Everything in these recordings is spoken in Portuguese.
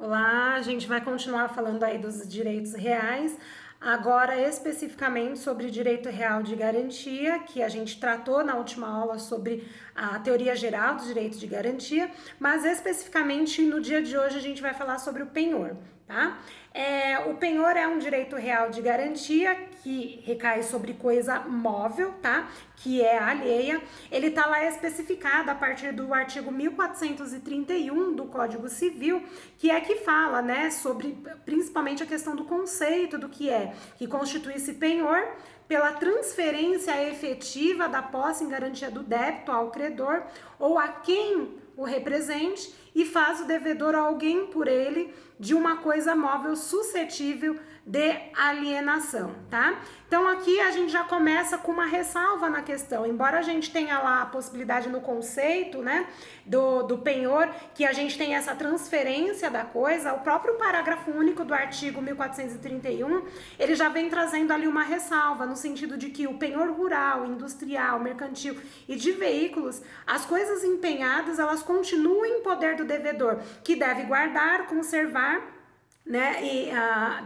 Olá, a gente vai continuar falando aí dos direitos reais, agora especificamente sobre direito real de garantia, que a gente tratou na última aula sobre a teoria geral dos direitos de garantia, mas especificamente no dia de hoje a gente vai falar sobre o penhor, tá? O penhor é um direito real de garantia que recai sobre coisa móvel, tá? Que é alheia. Ele tá lá especificado a partir do artigo 1431 do Código Civil, que fala, né, sobre principalmente a questão do conceito do que constitui esse penhor pela transferência efetiva da posse em garantia do débito ao credor ou a quem o represente e faz o devedor a alguém por ele de uma coisa móvel suscetível de alienação, tá? Então aqui a gente já começa com uma ressalva na questão, embora a gente tenha lá a possibilidade no conceito, né, do penhor, que a gente tem essa transferência da coisa, o próprio parágrafo único do artigo 1431, ele já vem trazendo ali uma ressalva, no sentido de que o penhor rural, industrial, mercantil e de veículos, as coisas empenhadas, elas continuam em poder do devedor, que deve guardar, conservar, né, e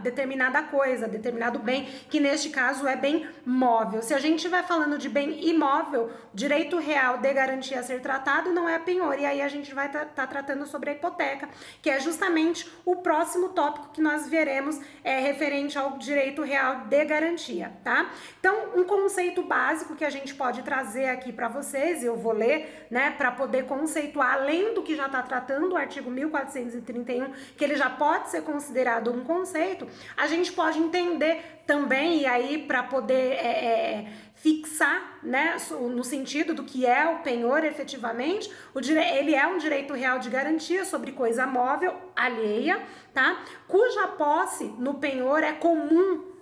determinada coisa, determinado bem, que neste caso é bem móvel. Se a gente estiver falando de bem imóvel, direito real de garantia a ser tratado não é a penhor, e aí a gente vai estar tratando sobre a hipoteca, que é justamente o próximo tópico que nós veremos referente ao direito real de garantia, tá? Então, um conceito básico que a gente pode trazer aqui para vocês, eu vou ler, né, para poder conceituar, além do que já está tratando o artigo 1431, que ele já pode ser considerado um conceito, a gente pode entender também, e aí para poder fixar, né, no sentido do que é o penhor efetivamente, ele é um direito real de garantia sobre coisa móvel alheia, tá? Cuja posse no penhor é comum,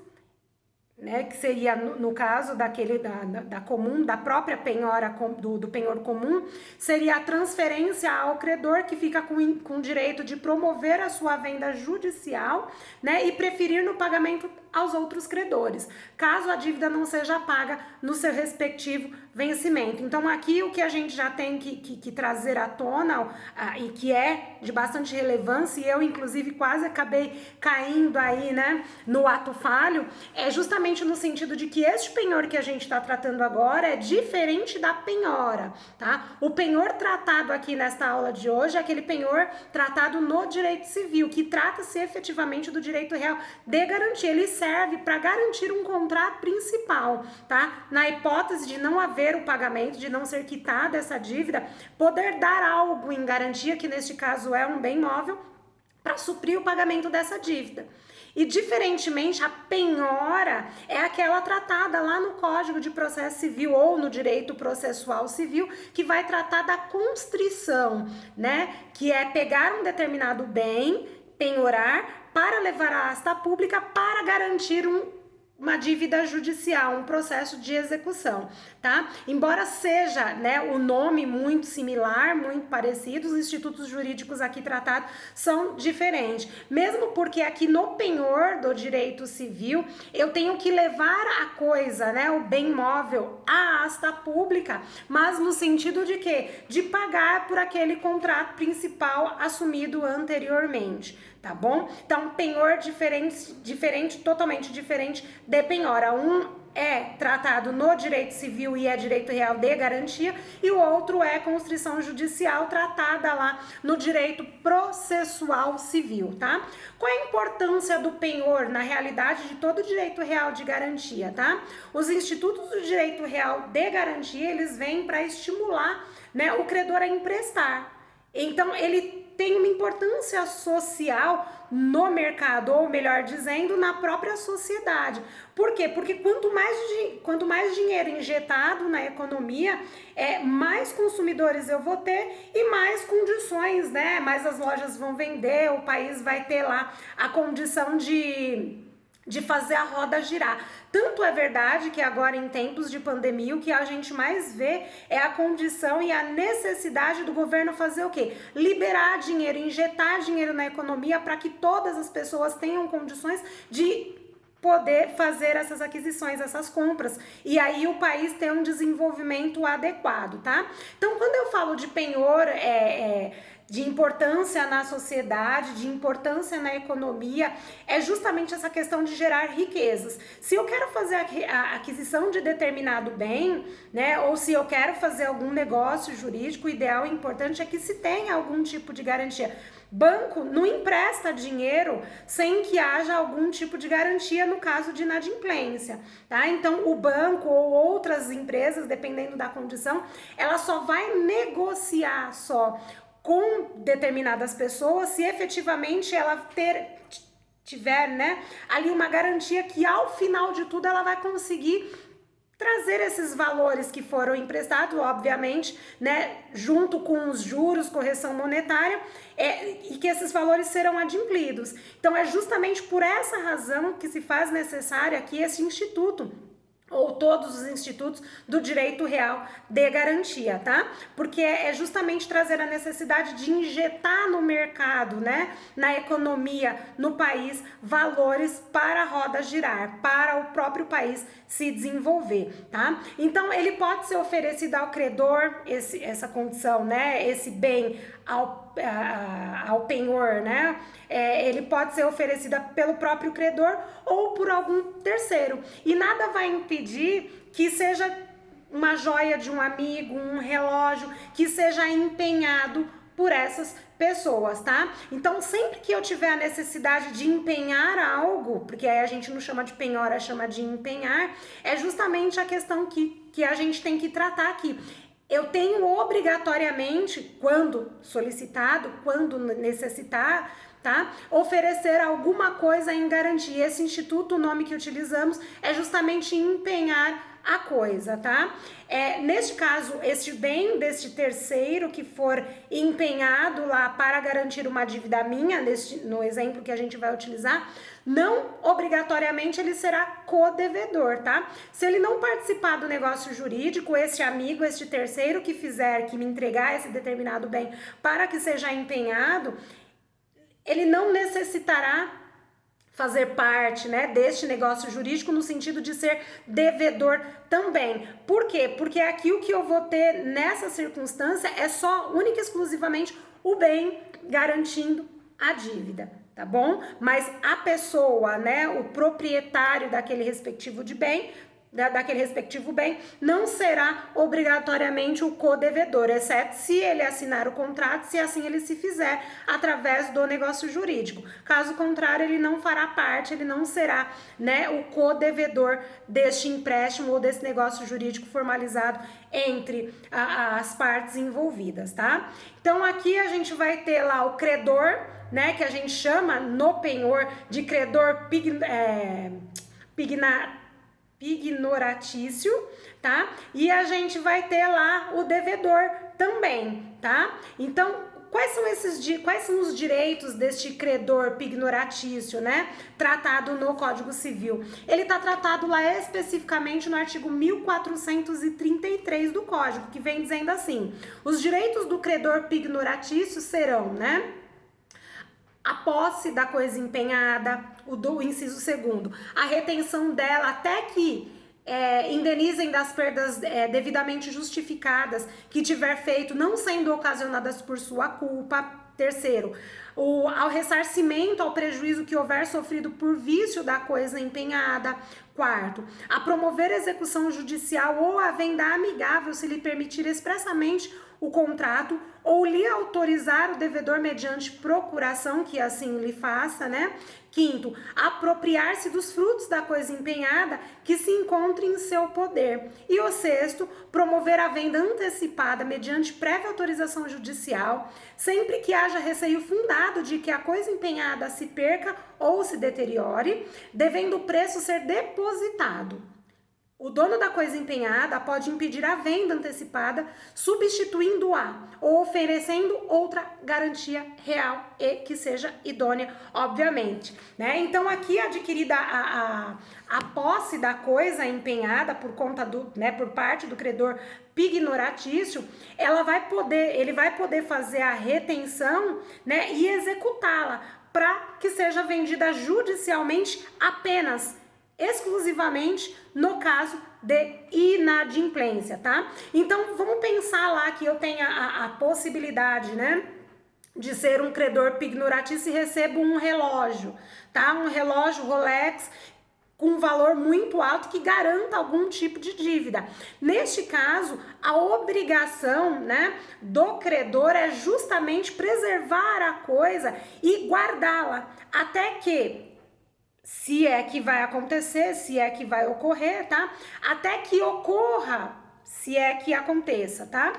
né, que seria no caso daquele da comum, da própria penhora do penhor comum, seria a transferência ao credor, que fica com direito de promover a sua venda judicial, né, e preferir no pagamento aos outros credores, caso a dívida não seja paga no seu respectivo vencimento. Então aqui o que a gente já tem que trazer à tona, e que é de bastante relevância, e eu inclusive quase acabei caindo aí, né, no ato falho, é justamente no sentido de que este penhor que a gente está tratando agora é diferente da penhora, tá? O penhor tratado aqui nesta aula de hoje é aquele penhor tratado no direito civil, que trata-se efetivamente do direito real de garantia. Ele serve para garantir um contrato principal, tá? Na hipótese de não haver o pagamento, de não ser quitada essa dívida, poder dar algo em garantia, que neste caso é um bem móvel, para suprir o pagamento dessa dívida. E diferentemente, a penhora é aquela tratada lá no Código de Processo Civil ou no Direito Processual Civil, que vai tratar da constrição, né? Que é pegar um determinado bem, penhorar, para levar à asta pública para garantir uma dívida judicial, um processo de execução, tá? Embora seja, né, o nome muito similar, muito parecido, os institutos jurídicos aqui tratados são diferentes. Mesmo porque aqui no penhor do direito civil, eu tenho que levar a coisa, né, o bem móvel à asta pública, mas no sentido de quê? De pagar por aquele contrato principal assumido anteriormente, tá bom? Então, penhor diferente, totalmente diferente de penhora. Um é tratado no direito civil e é direito real de garantia, e o outro é constrição judicial, tratada lá no direito processual civil, tá? Qual é a importância do penhor na realidade de todo o direito real de garantia, tá? Os institutos do direito real de garantia, eles vêm para estimular, né, o credor a emprestar. Então, ele tem uma importância social no mercado, ou melhor dizendo, na própria sociedade. Por quê? Porque quanto mais dinheiro injetado na economia, mais consumidores eu vou ter e mais condições, né? Mais as lojas vão vender, o país vai ter lá a condição de fazer a roda girar. Tanto é verdade que agora em tempos de pandemia o que a gente mais vê é a condição e a necessidade do governo fazer o quê? Liberar dinheiro, injetar dinheiro na economia para que todas as pessoas tenham condições de poder fazer essas aquisições, essas compras, e aí o país ter um desenvolvimento adequado, tá? Então, quando eu falo de penhor de importância na sociedade, de importância na economia, é justamente essa questão de gerar riquezas. Se eu quero fazer a aquisição de determinado bem, né, ou se eu quero fazer algum negócio jurídico, o ideal e importante é que se tenha algum tipo de garantia. Banco não empresta dinheiro sem que haja algum tipo de garantia no caso de inadimplência, tá? Então, o banco ou outras empresas, dependendo da condição, ela só vai negociar só com determinadas pessoas se efetivamente ela tiver, né, ali uma garantia que ao final de tudo ela vai conseguir trazer esses valores que foram emprestados, obviamente, né, junto com os juros, correção monetária, e que esses valores serão adimplidos. Então, é justamente por essa razão que se faz necessário aqui esse instituto, ou todos os institutos do direito real de garantia, tá? Porque é justamente trazer a necessidade de injetar no mercado, né, na economia, no país, valores para a roda girar, para o próprio país se desenvolver, tá? Então, ele pode ser oferecido ao credor, essa condição, né, esse bem ao penhor, né? Ele pode ser oferecida pelo próprio credor ou por algum terceiro. E nada vai impedir que seja uma joia de um amigo, um relógio, que seja empenhado por essas pessoas, tá? Então, sempre que eu tiver a necessidade de empenhar algo, porque aí a gente não chama de penhora, chama de empenhar, é justamente a questão que a gente tem que tratar aqui. Eu tenho obrigatoriamente, quando solicitado, quando necessitar, tá, oferecer alguma coisa em garantia. Esse instituto, o nome que utilizamos é justamente empenhar a coisa, tá? Neste caso, este bem deste terceiro que for empenhado lá para garantir uma dívida minha, no exemplo que a gente vai utilizar, não obrigatoriamente ele será codevedor, tá? Se ele não participar do negócio jurídico, este amigo, este terceiro que me entregar esse determinado bem para que seja empenhado, ele não necessitará fazer parte, né, deste negócio jurídico no sentido de ser devedor também. Por quê? Porque aqui o que eu vou ter nessa circunstância é só, única e exclusivamente, o bem garantindo a dívida, tá bom? Mas a pessoa, né, o proprietário daquele respectivo bem, não será obrigatoriamente o codevedor, exceto se ele assinar o contrato, se assim ele se fizer através do negócio jurídico. Caso contrário, ele não fará parte, ele não será, né, o codevedor deste empréstimo ou desse negócio jurídico formalizado entre as partes envolvidas, tá? Então, aqui a gente vai ter lá o credor, né, que a gente chama no penhor de credor pignoratício, tá? E a gente vai ter lá o devedor também, tá? Então, quais são os direitos deste credor pignoratício, né? Tratado no Código Civil. Ele está tratado lá especificamente no artigo 1433 do Código, que vem dizendo assim: os direitos do credor pignoratício serão, né, a posse da coisa empenhada, o inciso 2º, a retenção dela até que indenizem das perdas devidamente justificadas que tiver feito, não sendo ocasionadas por sua culpa. Terceiro, ao ressarcimento ao prejuízo que houver sofrido por vício da coisa empenhada. Quarto, a promover execução judicial ou a venda amigável se lhe permitir expressamente o contrato ou lhe autorizar o devedor mediante procuração, que assim lhe faça, né? Quinto, apropriar-se dos frutos da coisa empenhada que se encontre em seu poder. E o sexto, promover a venda antecipada mediante prévia autorização judicial, sempre que haja receio fundado de que a coisa empenhada se perca ou se deteriore, devendo o preço ser depositado. O dono da coisa empenhada pode impedir a venda antecipada, substituindo-a ou oferecendo outra garantia real e que seja idônea, obviamente, né? Então, aqui adquirida a posse da coisa empenhada por conta por parte do credor pignoratício, ele vai poder fazer a retenção, né, e executá-la para que seja vendida judicialmente apenas exclusivamente no caso de inadimplência, tá? Então, vamos pensar lá que eu tenha a possibilidade, né, de ser um credor pignoratício e recebo um relógio, tá? Um relógio Rolex com um valor muito alto que garanta algum tipo de dívida. Neste caso, a obrigação, né, do credor é justamente preservar a coisa e guardá-la até que, se é que vai acontecer, se é que vai ocorrer, tá? Até que ocorra, se é que aconteça, tá?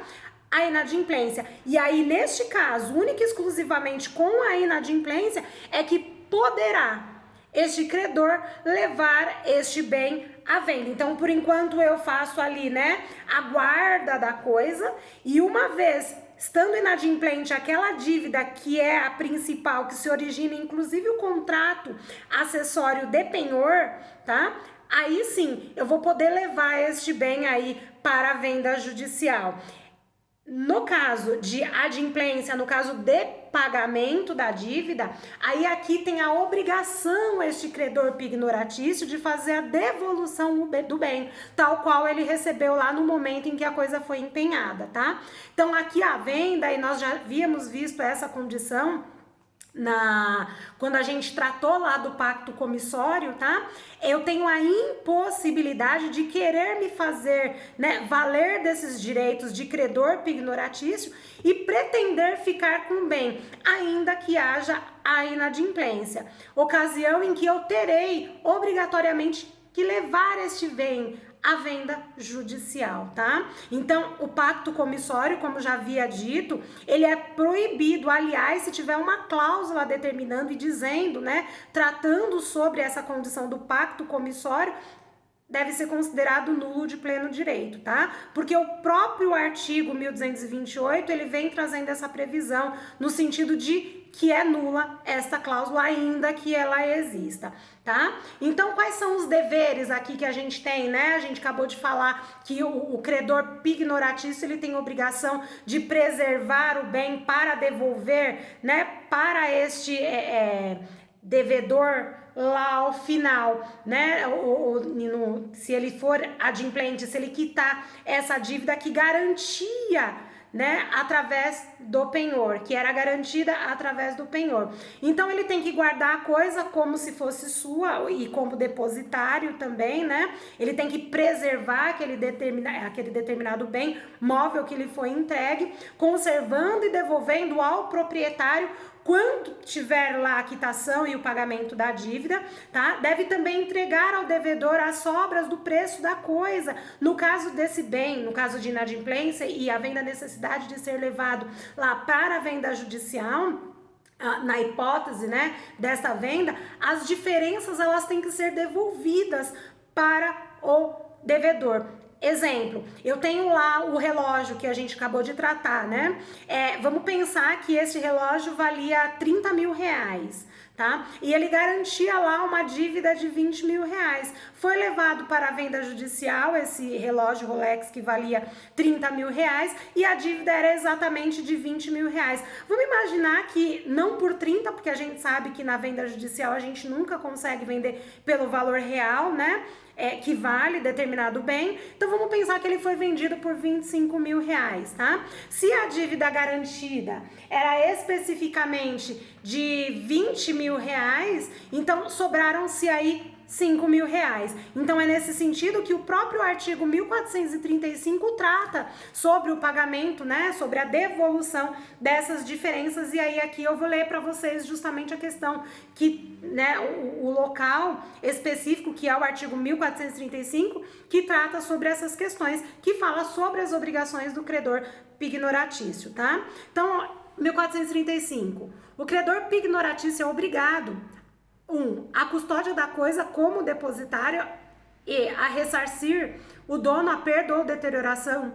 A inadimplência. E aí, neste caso, única e exclusivamente com a inadimplência, é que poderá este credor levar este bem à venda. Então, por enquanto, eu faço ali, né, a guarda da coisa, e uma vez estando inadimplente aquela dívida que é a principal, que se origina inclusive o contrato acessório de penhor, tá? Aí sim, eu vou poder levar este bem aí para a venda judicial. No caso de adimplência, no caso de pagamento da dívida, aí aqui tem a obrigação este credor pignoratício de fazer a devolução do bem, tal qual ele recebeu lá no momento em que a coisa foi empenhada, tá? Então aqui a venda, e nós já havíamos visto essa condição quando a gente tratou lá do pacto comissório, tá? Eu tenho a impossibilidade de querer me fazer, né, valer desses direitos de credor pignoratício e pretender ficar com o bem, ainda que haja a inadimplência. Ocasião em que eu terei obrigatoriamente que levar este bem à venda judicial, tá? Então, o pacto comissório, como já havia dito, ele é proibido. Aliás, se tiver uma cláusula determinando e dizendo, né, tratando sobre essa condição do pacto comissório, deve ser considerado nulo de pleno direito, tá? Porque o próprio artigo 1228, ele vem trazendo essa previsão no sentido de que é nula esta cláusula, ainda que ela exista, tá? Então, quais são os deveres aqui que a gente tem, né? A gente acabou de falar que o credor pignoratício, ele tem obrigação de preservar o bem para devolver, né, para este devedor lá ao final, né? Se ele for adimplente, se ele quitar essa dívida que garantia, né, através do penhor, que era garantida através do penhor. Então ele tem que guardar a coisa como se fosse sua e como depositário também, né? Ele tem que preservar aquele determinado bem móvel que lhe foi entregue, conservando e devolvendo ao proprietário quando tiver lá a quitação e o pagamento da dívida, tá? Deve também entregar ao devedor as sobras do preço da coisa. No caso desse bem, no caso de inadimplência e havendo a necessidade de ser levado lá para a venda judicial, na hipótese, né, dessa venda, as diferenças elas têm que ser devolvidas para o devedor. Exemplo, eu tenho lá o relógio que a gente acabou de tratar, né? Vamos pensar que esse relógio valia 30 mil reais, tá? E ele garantia lá uma dívida de 20 mil reais. Foi levado para a venda judicial esse relógio Rolex que valia 30 mil reais e a dívida era exatamente de 20 mil reais. Vamos imaginar que não por 30, porque a gente sabe que na venda judicial a gente nunca consegue vender pelo valor real, né? Que vale determinado bem, então vamos pensar que ele foi vendido por 25 mil reais, tá? Se a dívida garantida era especificamente de 20 mil reais, então sobraram-se aí 5 mil reais. Então é nesse sentido que o próprio artigo 1435 trata sobre o pagamento, né, sobre a devolução dessas diferenças, e aí aqui eu vou ler para vocês justamente a questão que, né, o local específico que é o artigo 1435, que trata sobre essas questões, que fala sobre as obrigações do credor pignoratício, tá? Então, 1435, o credor pignoratício é obrigado a custódia da coisa como depositária e a ressarcir o dono a perda ou deterioração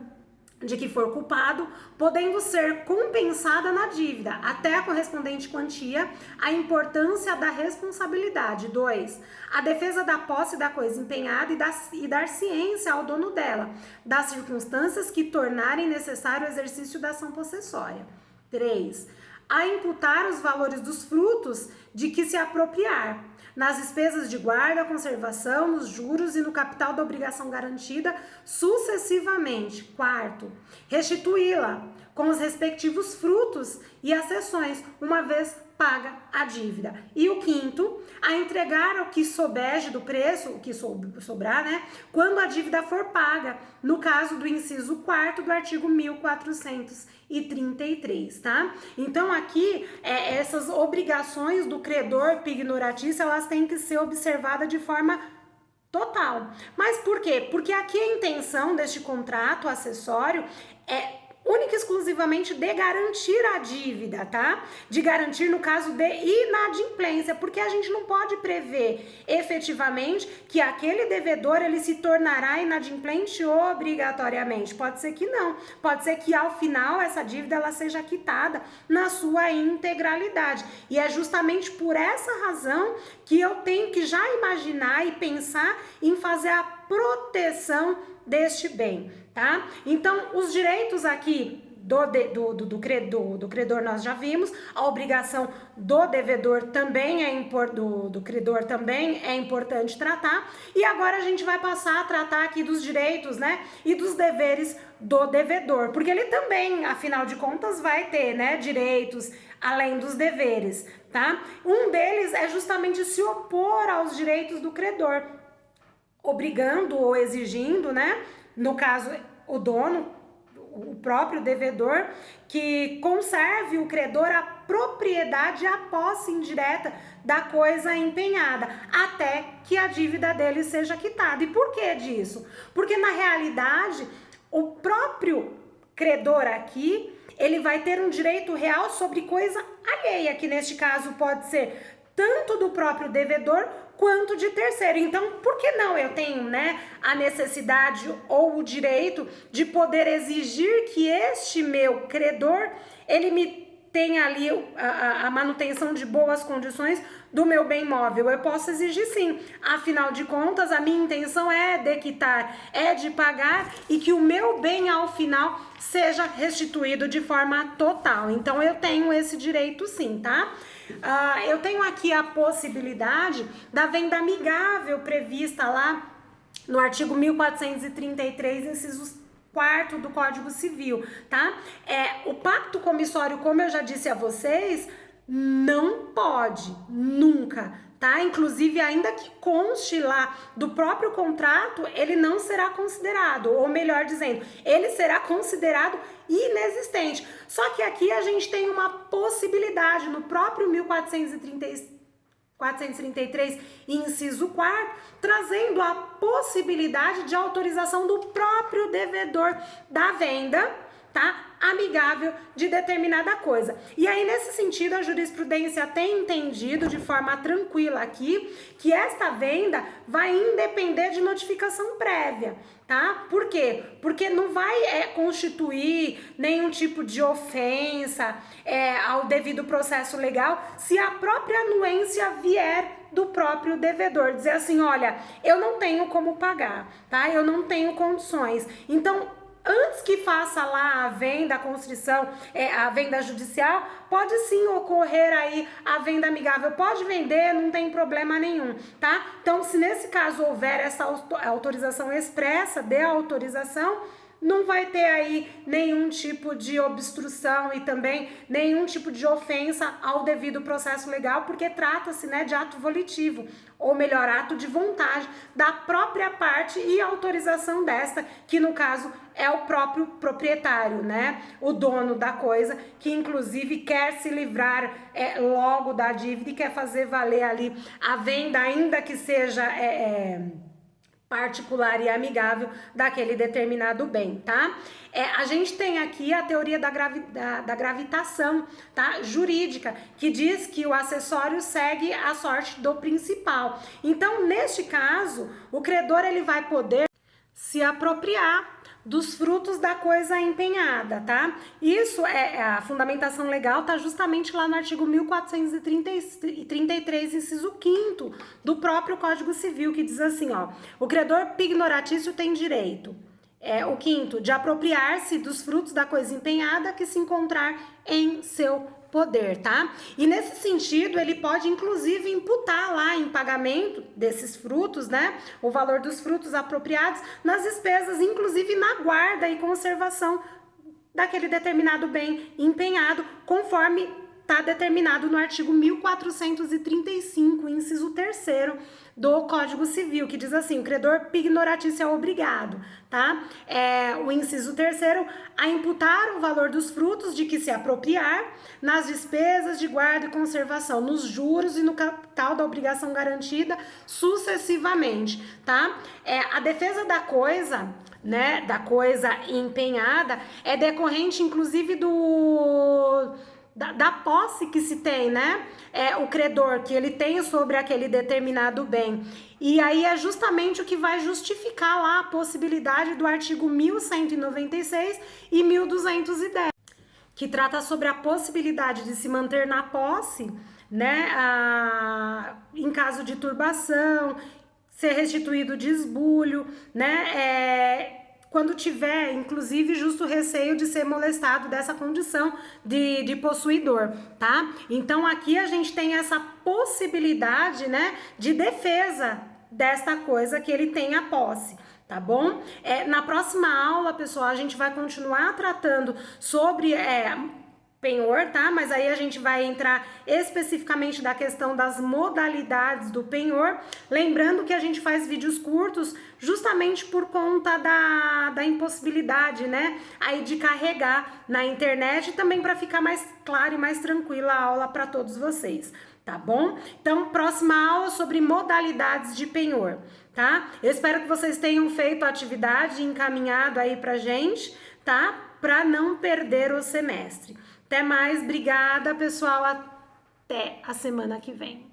de que for culpado, podendo ser compensada na dívida até a correspondente quantia a importância da responsabilidade. 2. A defesa da posse da coisa empenhada e dar ciência ao dono dela das circunstâncias que tornarem necessário o exercício da ação possessória. 3. a imputar os valores dos frutos de que se apropriar, nas despesas de guarda, conservação, nos juros e no capital da obrigação garantida, sucessivamente. Quarto, restituí-la com os respectivos frutos e acessões, uma vez paga a dívida. E o quinto, a entregar o que sobeje do preço, o que sobrar, né, quando a dívida for paga, no caso do inciso 4º do artigo 1433, tá? Então aqui, essas obrigações do credor pignoratício, elas têm que ser observadas de forma total. Mas por quê? Porque aqui a intenção deste contrato acessório é única e exclusivamente de garantir a dívida, tá? De garantir no caso de inadimplência, porque a gente não pode prever efetivamente que aquele devedor ele se tornará inadimplente obrigatoriamente. Pode ser que não. Pode ser que ao final essa dívida ela seja quitada na sua integralidade. E é justamente por essa razão que eu tenho que já imaginar e pensar em fazer a proteção deste bem, tá? Então, os direitos aqui do credor nós já vimos, a obrigação do devedor também do credor também é importante tratar, e agora a gente vai passar a tratar aqui dos direitos, né, e dos deveres do devedor, porque ele também, afinal de contas, vai ter, né, direitos além dos deveres, tá? Um deles é justamente se opor aos direitos do credor, obrigando ou exigindo, né, no caso o dono, o próprio devedor, que conserve o credor a propriedade e a posse indireta da coisa empenhada, até que a dívida dele seja quitada. E por que disso? Porque na realidade, o próprio credor aqui, ele vai ter um direito real sobre coisa alheia, que neste caso pode ser tanto do próprio devedor quanto de terceiro. Então, por que não eu tenho, né, a necessidade ou o direito de poder exigir que este meu credor, ele me tenha ali a manutenção de boas condições do meu bem móvel? Eu posso exigir sim, afinal de contas a minha intenção é de quitar, é de pagar e que o meu bem ao final seja restituído de forma total. Então eu tenho esse direito sim, tá? Eu tenho aqui a possibilidade da venda amigável prevista lá no artigo 1433, incisos 4º do Código Civil, tá? O pacto comissório, como eu já disse a vocês, não pode, nunca, tá? Inclusive, ainda que conste lá do próprio contrato, ele não será considerado, ou melhor dizendo, ele será considerado inexistente. Só que aqui a gente tem uma possibilidade no próprio 1433, inciso 4º, trazendo a possibilidade de autorização do próprio devedor da venda, tá? Amigável de determinada coisa. E aí, nesse sentido, a jurisprudência tem entendido de forma tranquila aqui que esta venda vai independer de notificação prévia, tá? Por quê? Porque não vai constituir nenhum tipo de ofensa ao devido processo legal se a própria anuência vier do próprio devedor, dizer assim, olha, eu não tenho como pagar, tá? Eu não tenho condições. Então, antes que faça lá a venda, a constrição, a venda judicial, pode sim ocorrer aí a venda amigável, pode vender, não tem problema nenhum, tá? Então, se nesse caso houver essa autorização expressa, de autorização, não vai ter aí nenhum tipo de obstrução e também nenhum tipo de ofensa ao devido processo legal, porque trata-se, né, de ato volitivo, ou melhor, ato de vontade da própria parte e autorização desta, que no caso é o próprio proprietário, né, o dono da coisa, que inclusive quer se livrar logo da dívida e quer fazer valer ali a venda, ainda que seja particular e amigável daquele determinado bem, tá? A gente tem aqui a teoria da gravitação, tá? Jurídica, que diz que o acessório segue a sorte do principal. Então, neste caso, o credor ele vai poder se apropriar dos frutos da coisa empenhada, tá? Isso a fundamentação legal tá justamente lá no artigo 1433, inciso 5º do próprio Código Civil, que diz assim, ó, o credor pignoratício tem direito, o 5º, de apropriar-se dos frutos da coisa empenhada que se encontrar em seu poder, tá? E nesse sentido, ele pode inclusive imputar lá em pagamento desses frutos, né, o valor dos frutos apropriados nas despesas, inclusive na guarda e conservação daquele determinado bem empenhado, conforme está determinado no artigo 1435, inciso 3º do Código Civil, que diz assim: o credor pignoratício é obrigado, tá? O inciso 3º, a imputar o valor dos frutos de que se apropriar nas despesas de guarda e conservação, nos juros e no capital da obrigação garantida, sucessivamente, tá? A defesa da coisa, né, da coisa empenhada, é decorrente, inclusive, da posse que se tem, né? O credor que ele tem sobre aquele determinado bem. E aí é justamente o que vai justificar lá a possibilidade do artigo 1196 e 1210, que trata sobre a possibilidade de se manter na posse, né, em caso de turbação, ser restituído de esbulho, né, quando tiver, inclusive, justo receio de ser molestado dessa condição de possuidor, tá? Então, aqui a gente tem essa possibilidade, né, de defesa desta coisa que ele tem a posse, tá bom? Na próxima aula, pessoal, a gente vai continuar tratando sobre penhor, tá? Mas aí a gente vai entrar especificamente da questão das modalidades do penhor, lembrando que a gente faz vídeos curtos justamente por conta da impossibilidade, né, aí de carregar na internet, e também para ficar mais claro e mais tranquila a aula para todos vocês, tá bom? Então, próxima aula sobre modalidades de penhor, tá? Eu espero que vocês tenham feito a atividade e encaminhado aí pra gente, tá? Para não perder o semestre. Até mais, obrigada, pessoal. Até a semana que vem.